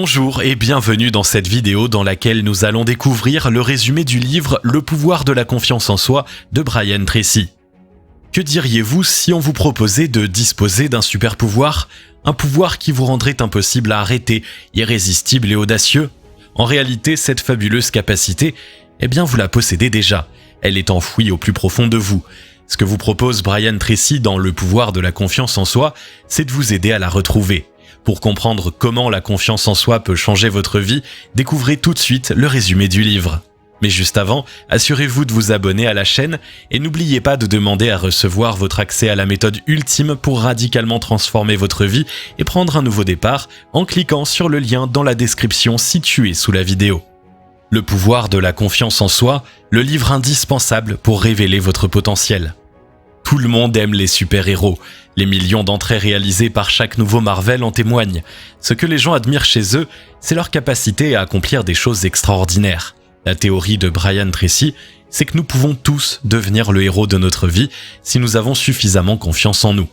Bonjour et bienvenue dans cette vidéo dans laquelle nous allons découvrir le résumé du livre Le pouvoir de la confiance en soi de Brian Tracy. Que diriez-vous si on vous proposait de disposer d'un super pouvoir, un pouvoir qui vous rendrait impossible à arrêter, irrésistible et audacieux? En réalité, cette fabuleuse capacité, vous la possédez déjà. Elle est enfouie au plus profond de vous. Ce que vous propose Brian Tracy dans Le pouvoir de la confiance en soi, c'est de vous aider à la retrouver. Pour comprendre comment la confiance en soi peut changer votre vie, découvrez tout de suite le résumé du livre. Mais juste avant, assurez-vous de vous abonner à la chaîne et n'oubliez pas de demander à recevoir votre accès à la méthode ultime pour radicalement transformer votre vie et prendre un nouveau départ en cliquant sur le lien dans la description située sous la vidéo. Le pouvoir de la confiance en soi, le livre indispensable pour révéler votre potentiel. Tout le monde aime les super-héros. Les millions d'entrées réalisées par chaque nouveau Marvel en témoignent. Ce que les gens admirent chez eux, c'est leur capacité à accomplir des choses extraordinaires. La théorie de Brian Tracy, c'est que nous pouvons tous devenir le héros de notre vie si nous avons suffisamment confiance en nous.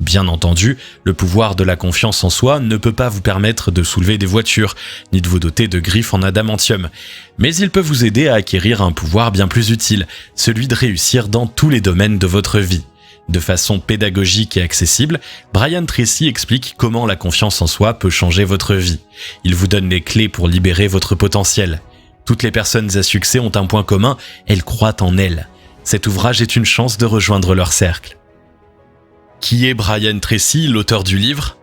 Bien entendu, le pouvoir de la confiance en soi ne peut pas vous permettre de soulever des voitures, ni de vous doter de griffes en adamantium. Mais il peut vous aider à acquérir un pouvoir bien plus utile, celui de réussir dans tous les domaines de votre vie. De façon pédagogique et accessible, Brian Tracy explique comment la confiance en soi peut changer votre vie. Il vous donne les clés pour libérer votre potentiel. Toutes les personnes à succès ont un point commun, elles croient en elles. Cet ouvrage est une chance de rejoindre leur cercle. Qui est Brian Tracy, l'auteur du livre?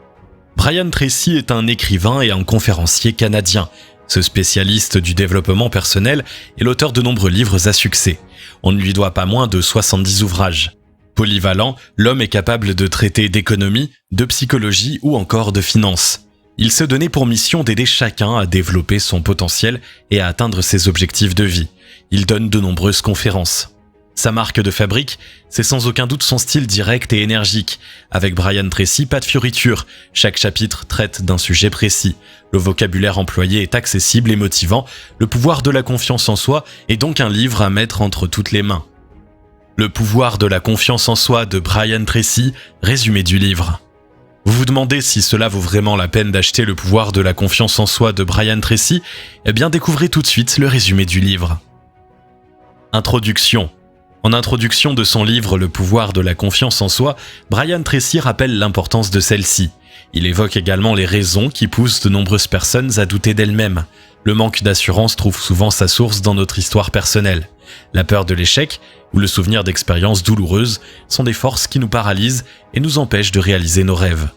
Brian Tracy est un écrivain et un conférencier canadien. Ce spécialiste du développement personnel est l'auteur de nombreux livres à succès. On ne lui doit pas moins de 70 ouvrages. Polyvalent, l'homme est capable de traiter d'économie, de psychologie ou encore de finance. Il se donnait pour mission d'aider chacun à développer son potentiel et à atteindre ses objectifs de vie. Il donne de nombreuses conférences. Sa marque de fabrique, c'est sans aucun doute son style direct et énergique. Avec Brian Tracy, pas de fioritures. Chaque chapitre traite d'un sujet précis. Le vocabulaire employé est accessible et motivant. Le pouvoir de la confiance en soi est donc un livre à mettre entre toutes les mains. Le pouvoir de la confiance en soi de Brian Tracy, résumé du livre. Vous vous demandez si cela vaut vraiment la peine d'acheter Le pouvoir de la confiance en soi de Brian Tracy? Découvrez tout de suite le résumé du livre. Introduction. En introduction de son livre Le pouvoir de la confiance en soi, Brian Tracy rappelle l'importance de celle-ci. Il évoque également les raisons qui poussent de nombreuses personnes à douter d'elles-mêmes. Le manque d'assurance trouve souvent sa source dans notre histoire personnelle. La peur de l'échec ou le souvenir d'expériences douloureuses sont des forces qui nous paralysent et nous empêchent de réaliser nos rêves.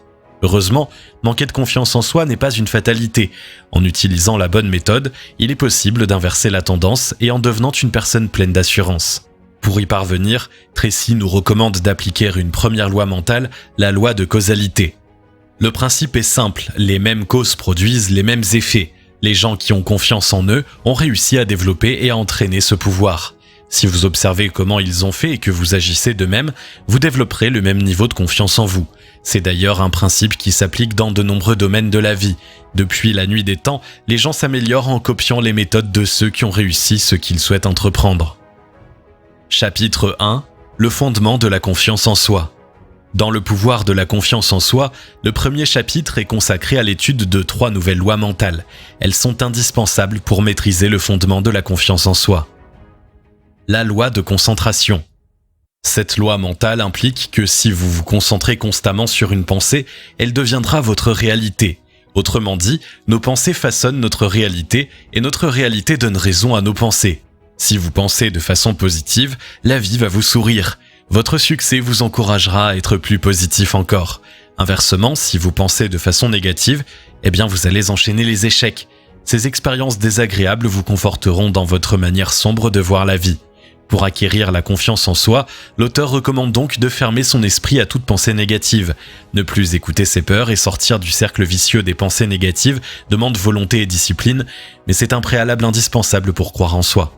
Heureusement, manquer de confiance en soi n'est pas une fatalité. En utilisant la bonne méthode, il est possible d'inverser la tendance et en devenant une personne pleine d'assurance. Pour y parvenir, Tracy nous recommande d'appliquer une première loi mentale, la loi de causalité. Le principe est simple, les mêmes causes produisent les mêmes effets. Les gens qui ont confiance en eux ont réussi à développer et à entraîner ce pouvoir. Si vous observez comment ils ont fait et que vous agissez de même, vous développerez le même niveau de confiance en vous. C'est d'ailleurs un principe qui s'applique dans de nombreux domaines de la vie. Depuis la nuit des temps, les gens s'améliorent en copiant les méthodes de ceux qui ont réussi ce qu'ils souhaitent entreprendre. Chapitre 1. Le fondement de la confiance en soi. Dans Le pouvoir de la confiance en soi, le premier chapitre est consacré à l'étude de 3 nouvelles lois mentales. Elles sont indispensables pour maîtriser le fondement de la confiance en soi. La loi de concentration. Cette loi mentale implique que si vous vous concentrez constamment sur une pensée, elle deviendra votre réalité. Autrement dit, nos pensées façonnent notre réalité et notre réalité donne raison à nos pensées. Si vous pensez de façon positive, la vie va vous sourire. Votre succès vous encouragera à être plus positif encore. Inversement, si vous pensez de façon négative, vous allez enchaîner les échecs. Ces expériences désagréables vous conforteront dans votre manière sombre de voir la vie. Pour acquérir la confiance en soi, l'auteur recommande donc de fermer son esprit à toute pensée négative. Ne plus écouter ses peurs et sortir du cercle vicieux des pensées négatives demande volonté et discipline, mais c'est un préalable indispensable pour croire en soi.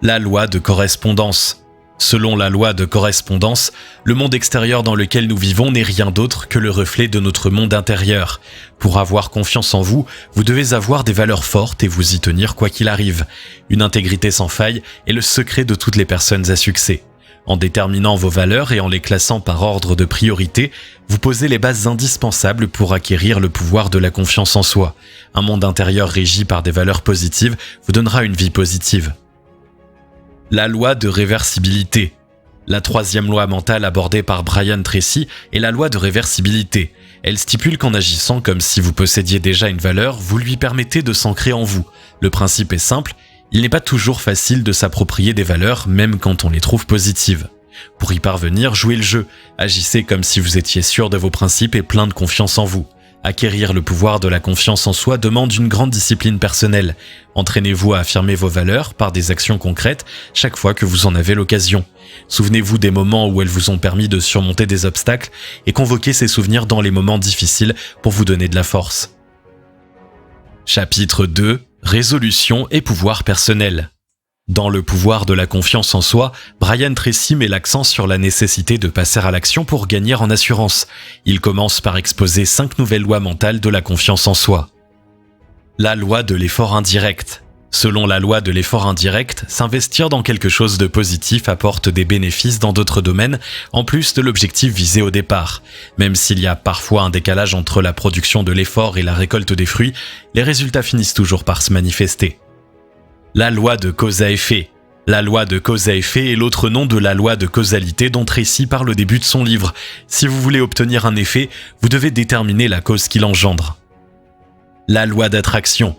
La loi de correspondance. Selon la loi de correspondance, le monde extérieur dans lequel nous vivons n'est rien d'autre que le reflet de notre monde intérieur. Pour avoir confiance en vous, vous devez avoir des valeurs fortes et vous y tenir quoi qu'il arrive. Une intégrité sans faille est le secret de toutes les personnes à succès. En déterminant vos valeurs et en les classant par ordre de priorité, vous posez les bases indispensables pour acquérir le pouvoir de la confiance en soi. Un monde intérieur régi par des valeurs positives vous donnera une vie positive. La loi de réversibilité. La troisième loi mentale abordée par Brian Tracy est la loi de réversibilité. Elle stipule qu'en agissant comme si vous possédiez déjà une valeur, vous lui permettez de s'ancrer en vous. Le principe est simple, il n'est pas toujours facile de s'approprier des valeurs, même quand on les trouve positives. Pour y parvenir, jouez le jeu. Agissez comme si vous étiez sûr de vos principes et plein de confiance en vous. Acquérir le pouvoir de la confiance en soi demande une grande discipline personnelle. Entraînez-vous à affirmer vos valeurs par des actions concrètes chaque fois que vous en avez l'occasion. Souvenez-vous des moments où elles vous ont permis de surmonter des obstacles et convoquez ces souvenirs dans les moments difficiles pour vous donner de la force. Chapitre 2. Résolution et pouvoir personnel. Dans le pouvoir de la confiance en soi, Brian Tracy met l'accent sur la nécessité de passer à l'action pour gagner en assurance. Il commence par exposer 5 nouvelles lois mentales de la confiance en soi. La loi de l'effort indirect. Selon la loi de l'effort indirect, s'investir dans quelque chose de positif apporte des bénéfices dans d'autres domaines, en plus de l'objectif visé au départ. Même s'il y a parfois un décalage entre la production de l'effort et la récolte des fruits, les résultats finissent toujours par se manifester. La loi de cause à effet. La loi de cause à effet est l'autre nom de la loi de causalité dont Tracy parle au début de son livre. Si vous voulez obtenir un effet, vous devez déterminer la cause qui l'engendre. La loi d'attraction.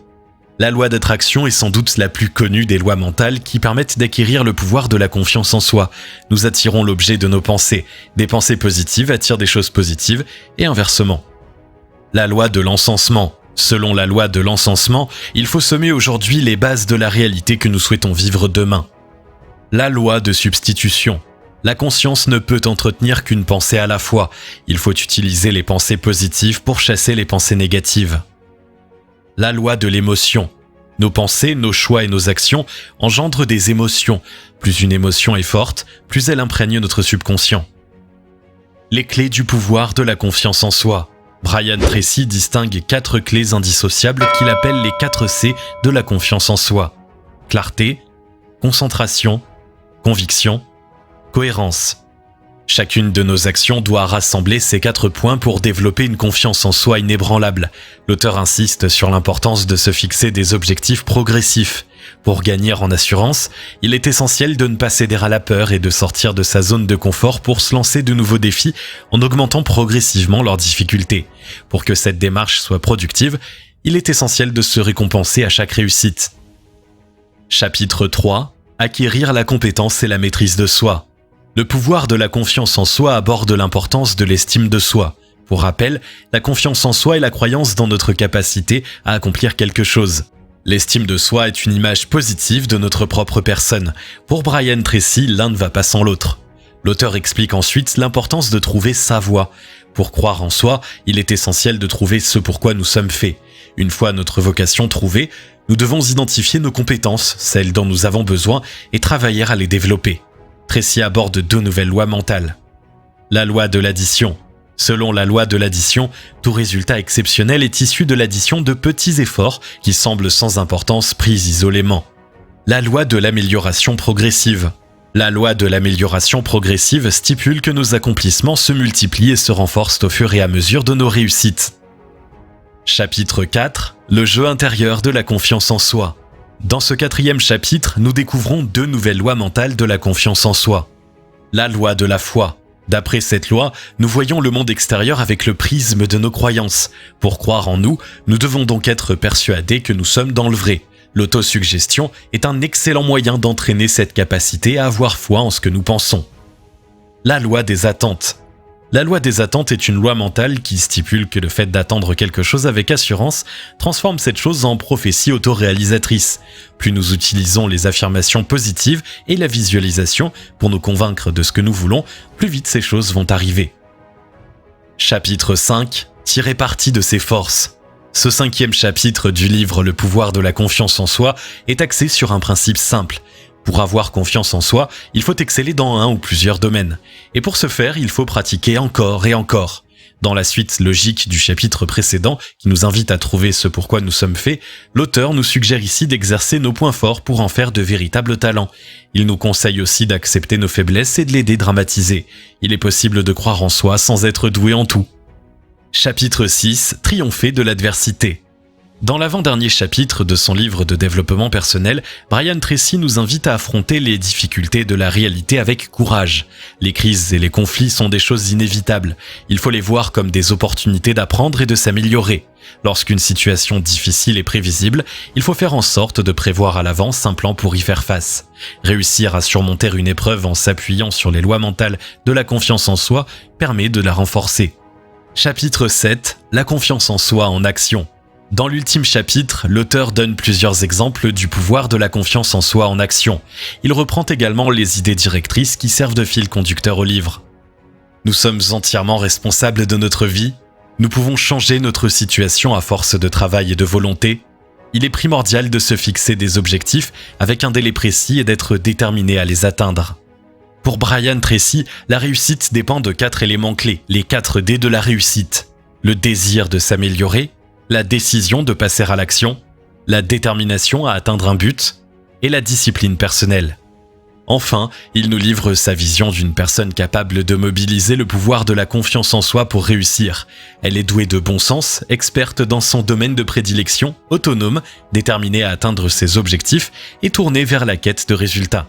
La loi d'attraction est sans doute la plus connue des lois mentales qui permettent d'acquérir le pouvoir de la confiance en soi. Nous attirons l'objet de nos pensées. Des pensées positives attirent des choses positives et inversement. La loi de l'encensement. Selon la loi de l'encensement, il faut semer aujourd'hui les bases de la réalité que nous souhaitons vivre demain. La loi de substitution. La conscience ne peut entretenir qu'une pensée à la fois. Il faut utiliser les pensées positives pour chasser les pensées négatives. La loi de l'émotion. Nos pensées, nos choix et nos actions engendrent des émotions. Plus une émotion est forte, plus elle imprègne notre subconscient. Les clés du pouvoir de la confiance en soi. Brian Tracy distingue 4 clés indissociables qu'il appelle les 4 C de la confiance en soi. Clarté, concentration, conviction, cohérence. Chacune de nos actions doit rassembler ces 4 points pour développer une confiance en soi inébranlable. L'auteur insiste sur l'importance de se fixer des objectifs progressifs. Pour gagner en assurance, il est essentiel de ne pas céder à la peur et de sortir de sa zone de confort pour se lancer de nouveaux défis en augmentant progressivement leurs difficultés. Pour que cette démarche soit productive, il est essentiel de se récompenser à chaque réussite. Chapitre 3. Acquérir la compétence et la maîtrise de soi. Le pouvoir de la confiance en soi aborde l'importance de l'estime de soi. Pour rappel, la confiance en soi est la croyance dans notre capacité à accomplir quelque chose. L'estime de soi est une image positive de notre propre personne. Pour Brian Tracy, l'un ne va pas sans l'autre. L'auteur explique ensuite l'importance de trouver sa voie. Pour croire en soi, il est essentiel de trouver ce pourquoi nous sommes faits. Une fois notre vocation trouvée, nous devons identifier nos compétences, celles dont nous avons besoin, et travailler à les développer. Tracy aborde 2 nouvelles lois mentales. La loi de l'addition. Selon la loi de l'addition, tout résultat exceptionnel est issu de l'addition de petits efforts qui semblent sans importance pris isolément. La loi de l'amélioration progressive. La loi de l'amélioration progressive stipule que nos accomplissements se multiplient et se renforcent au fur et à mesure de nos réussites. Chapitre 4. Le jeu intérieur de la confiance en soi. Dans ce 4e chapitre, nous découvrons 2 nouvelles lois mentales de la confiance en soi. La loi de la foi. D'après cette loi, nous voyons le monde extérieur avec le prisme de nos croyances. Pour croire en nous, nous devons donc être persuadés que nous sommes dans le vrai. L'autosuggestion est un excellent moyen d'entraîner cette capacité à avoir foi en ce que nous pensons. La loi des attentes. La loi des attentes est une loi mentale qui stipule que le fait d'attendre quelque chose avec assurance transforme cette chose en prophétie autoréalisatrice. Plus nous utilisons les affirmations positives et la visualisation pour nous convaincre de ce que nous voulons, plus vite ces choses vont arriver. Chapitre 5. Tirer parti de ses forces. Ce 5e chapitre du livre Le pouvoir de la confiance en soi est axé sur un principe simple. Pour avoir confiance en soi, il faut exceller dans un ou plusieurs domaines. Et pour ce faire, il faut pratiquer encore et encore. Dans la suite logique du chapitre précédent, qui nous invite à trouver ce pourquoi nous sommes faits, l'auteur nous suggère ici d'exercer nos points forts pour en faire de véritables talents. Il nous conseille aussi d'accepter nos faiblesses et de les dédramatiser. Il est possible de croire en soi sans être doué en tout. Chapitre 6. Triompher de l'adversité. Dans l'avant-dernier chapitre de son livre de développement personnel, Brian Tracy nous invite à affronter les difficultés de la réalité avec courage. Les crises et les conflits sont des choses inévitables. Il faut les voir comme des opportunités d'apprendre et de s'améliorer. Lorsqu'une situation difficile est prévisible, il faut faire en sorte de prévoir à l'avance un plan pour y faire face. Réussir à surmonter une épreuve en s'appuyant sur les lois mentales de la confiance en soi permet de la renforcer. Chapitre 7. La confiance en soi en action. Dans l'ultime chapitre, l'auteur donne plusieurs exemples du pouvoir de la confiance en soi en action. Il reprend également les idées directrices qui servent de fil conducteur au livre. Nous sommes entièrement responsables de notre vie. Nous pouvons changer notre situation à force de travail et de volonté. Il est primordial de se fixer des objectifs avec un délai précis et d'être déterminé à les atteindre. Pour Brian Tracy, la réussite dépend de 4 éléments clés, les 4 D de la réussite. Le désir de s'améliorer, la décision de passer à l'action, la détermination à atteindre un but et la discipline personnelle. Enfin, il nous livre sa vision d'une personne capable de mobiliser le pouvoir de la confiance en soi pour réussir. Elle est douée de bon sens, experte dans son domaine de prédilection, autonome, déterminée à atteindre ses objectifs et tournée vers la quête de résultats.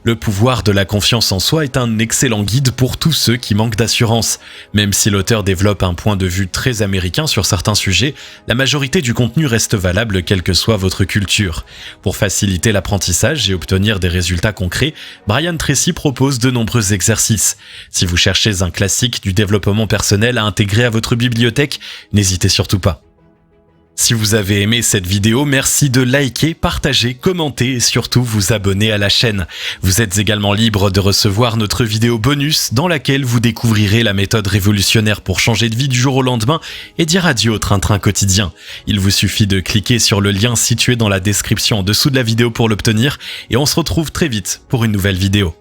Le pouvoir de la confiance en soi est un excellent guide pour tous ceux qui manquent d'assurance. Même si l'auteur développe un point de vue très américain sur certains sujets, la majorité du contenu reste valable quelle que soit votre culture. Pour faciliter l'apprentissage et obtenir des résultats concrets, Brian Tracy propose de nombreux exercices. Si vous cherchez un classique du développement personnel à intégrer à votre bibliothèque, n'hésitez surtout pas. Si vous avez aimé cette vidéo, merci de liker, partager, commenter et surtout vous abonner à la chaîne. Vous êtes également libre de recevoir notre vidéo bonus dans laquelle vous découvrirez la méthode révolutionnaire pour changer de vie du jour au lendemain et dire adieu au train-train quotidien. Il vous suffit de cliquer sur le lien situé dans la description en dessous de la vidéo pour l'obtenir et on se retrouve très vite pour une nouvelle vidéo.